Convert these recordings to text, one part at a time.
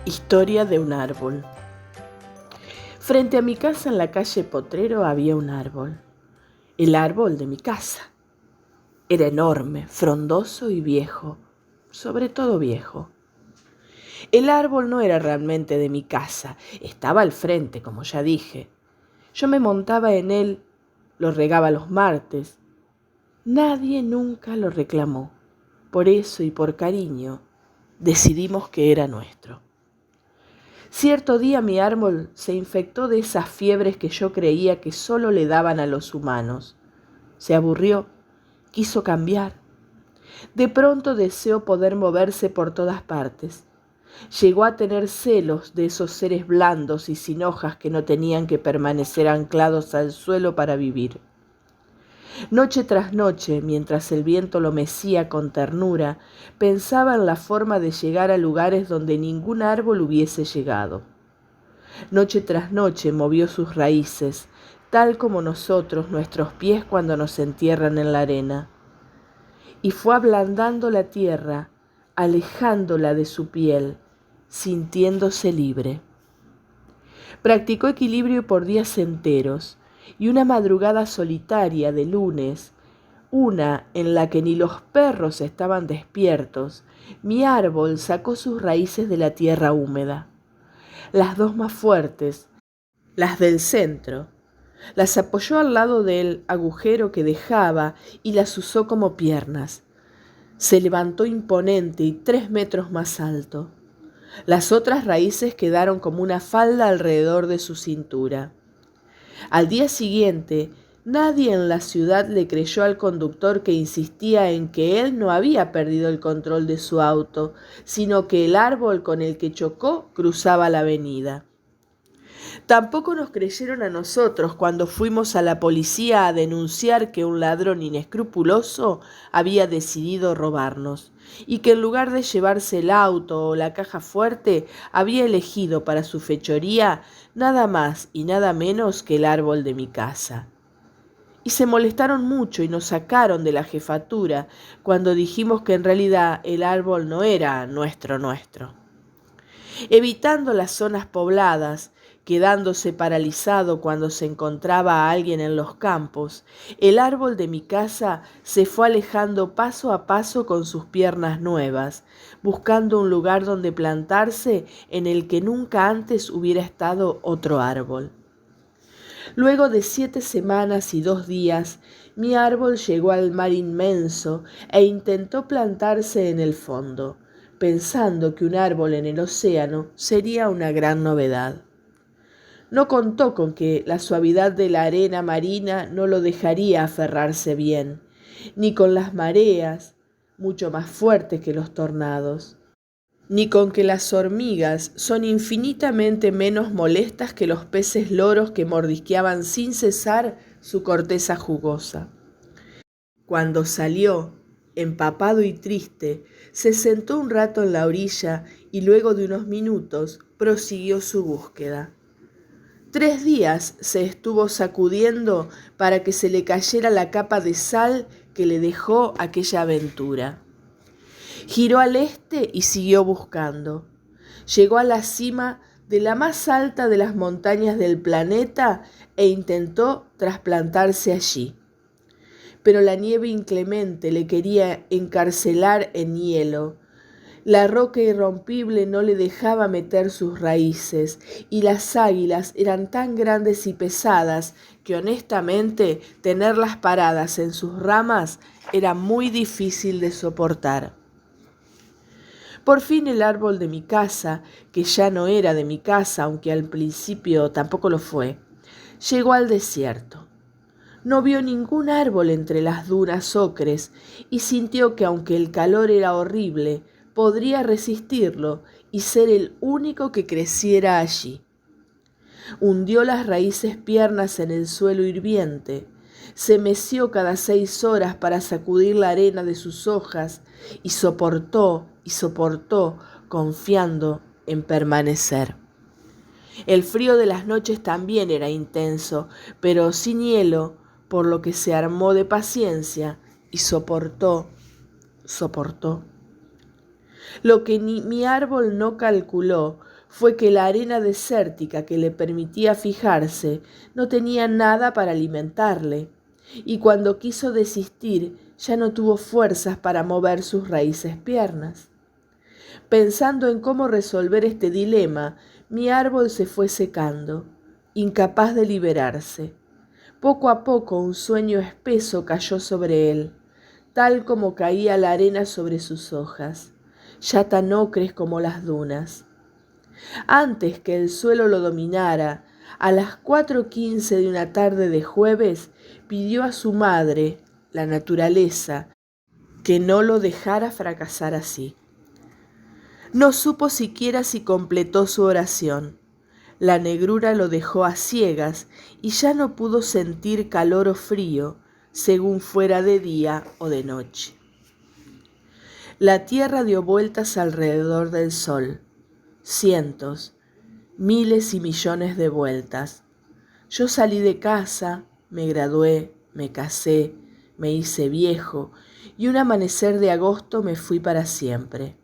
Historia de un árbol. Frente a mi casa en la calle Potrero había un árbol. El árbol de mi casa. Era enorme, frondoso y viejo, sobre todo viejo. El árbol no era realmente de mi casa, estaba al frente, como ya dije. Yo me montaba en él, lo regaba los martes. Nadie nunca lo reclamó. Por eso y por cariño, decidimos que era nuestro. Cierto día mi árbol se infectó de esas fiebres que yo creía que solo le daban a los humanos. Se aburrió, quiso cambiar. De pronto deseó poder moverse por todas partes. Llegó a tener celos de esos seres blandos y sin hojas que no tenían que permanecer anclados al suelo para vivir. Noche tras noche, mientras el viento lo mecía con ternura, pensaba en la forma de llegar a lugares donde ningún árbol hubiese llegado. Noche tras noche movió sus raíces, tal como nosotros nuestros pies cuando nos entierran en la arena. Y fue ablandando la tierra, alejándola de su piel, sintiéndose libre. Practicó equilibrio por días enteros, y una madrugada solitaria de lunes, una en la que ni los perros estaban despiertos, mi árbol sacó sus raíces de la tierra húmeda. Las dos más fuertes, las del centro, las apoyó al lado del agujero que dejaba y las usó como piernas. Se levantó imponente y 3 metros más alto. Las otras raíces quedaron como una falda alrededor de su cintura. Al día siguiente, nadie en la ciudad le creyó al conductor que insistía en que él no había perdido el control de su auto, sino que el árbol con el que chocó cruzaba la avenida. Tampoco nos creyeron a nosotros cuando fuimos a la policía a denunciar que un ladrón inescrupuloso había decidido robarnos y que en lugar de llevarse el auto o la caja fuerte había elegido para su fechoría nada más y nada menos que el árbol de mi casa. Y se molestaron mucho y nos sacaron de la jefatura cuando dijimos que en realidad el árbol no era nuestro. Evitando las zonas pobladas, quedándose paralizado cuando se encontraba a alguien en los campos, el árbol de mi casa se fue alejando paso a paso con sus piernas nuevas, buscando un lugar donde plantarse en el que nunca antes hubiera estado otro árbol. Luego de 7 semanas y 2 días, mi árbol llegó al mar inmenso e intentó plantarse en el fondo, pensando que un árbol en el océano sería una gran novedad. No contó con que la suavidad de la arena marina no lo dejaría aferrarse bien, ni con las mareas, mucho más fuertes que los tornados, ni con que las hormigas son infinitamente menos molestas que los peces loros que mordisqueaban sin cesar su corteza jugosa. Cuando salió, empapado y triste, se sentó un rato en la orilla y luego de unos minutos prosiguió su búsqueda. 3 días se estuvo sacudiendo para que se le cayera la capa de sal que le dejó aquella aventura. Giró al este y siguió buscando. Llegó a la cima de la más alta de las montañas del planeta e intentó trasplantarse allí. Pero la nieve inclemente le quería encarcelar en hielo. La roca irrompible no le dejaba meter sus raíces y las águilas eran tan grandes y pesadas que honestamente tenerlas paradas en sus ramas era muy difícil de soportar. Por fin el árbol de mi casa, que ya no era de mi casa, aunque al principio tampoco lo fue, llegó al desierto. No vio ningún árbol entre las dunas ocres y sintió que aunque el calor era horrible, podría resistirlo y ser el único que creciera allí. Hundió las raíces piernas en el suelo hirviente, se meció cada 6 horas para sacudir la arena de sus hojas y soportó, confiando en permanecer. El frío de las noches también era intenso, pero sin hielo, por lo que se armó de paciencia y soportó. Lo que mi árbol no calculó fue que la arena desértica que le permitía fijarse no tenía nada para alimentarle, y cuando quiso desistir ya no tuvo fuerzas para mover sus raíces piernas. Pensando en cómo resolver este dilema, mi árbol se fue secando, incapaz de liberarse. Poco a poco un sueño espeso cayó sobre él, tal como caía la arena sobre sus hojas, ya tan ocres como las dunas. Antes que el suelo lo dominara, a las 4:15 de una tarde de jueves, pidió a su madre, la naturaleza, que no lo dejara fracasar así. No supo siquiera si completó su oración. La negrura lo dejó a ciegas y ya no pudo sentir calor o frío, según fuera de día o de noche. La tierra dio vueltas alrededor del sol, cientos, miles y millones de vueltas. Yo salí de casa, me gradué, me casé, me hice viejo y un amanecer de agosto me fui para siempre.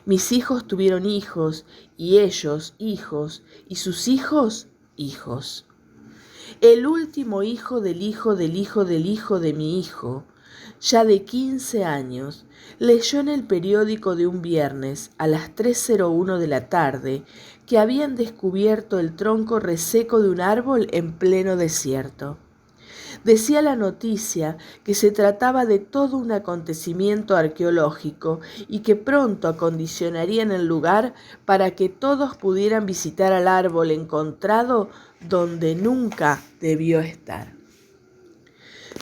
Mis hijos tuvieron hijos y ellos hijos y sus hijos hijos. El último hijo del hijo del hijo del hijo de mi hijo, ya de 15 años, leyó en el periódico de un viernes a las 3:01 de la tarde que habían descubierto el tronco reseco de un árbol en pleno desierto. Decía la noticia que se trataba de todo un acontecimiento arqueológico y que pronto acondicionarían el lugar para que todos pudieran visitar al árbol encontrado donde nunca debió estar.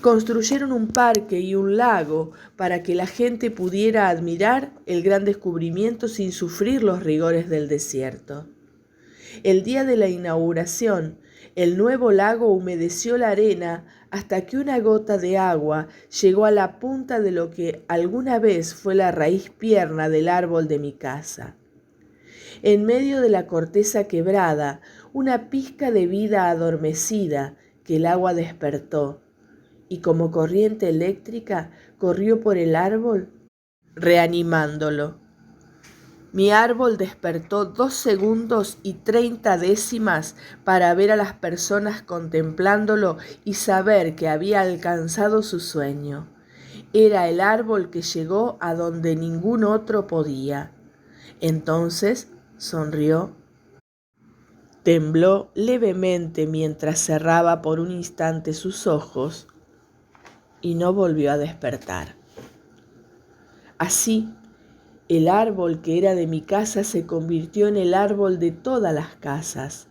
Construyeron un parque y un lago para que la gente pudiera admirar el gran descubrimiento sin sufrir los rigores del desierto. El día de la inauguración, el nuevo lago humedeció la arena hasta que una gota de agua llegó a la punta de lo que alguna vez fue la raíz pierna del árbol de mi casa. En medio de la corteza quebrada, una pizca de vida adormecida que el agua despertó y como corriente eléctrica corrió por el árbol, reanimándolo. Mi árbol despertó 2 segundos y 30 décimas para ver a las personas contemplándolo y saber que había alcanzado su sueño. Era el árbol que llegó a donde ningún otro podía. Entonces sonrió, tembló levemente mientras cerraba por un instante sus ojos y no volvió a despertar. Así, el árbol que era de mi casa se convirtió en el árbol de todas las casas.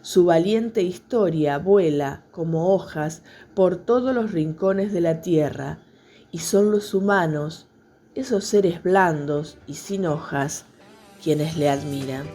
Su valiente historia vuela como hojas por todos los rincones de la tierra, y son los humanos, esos seres blandos y sin hojas, quienes le admiran.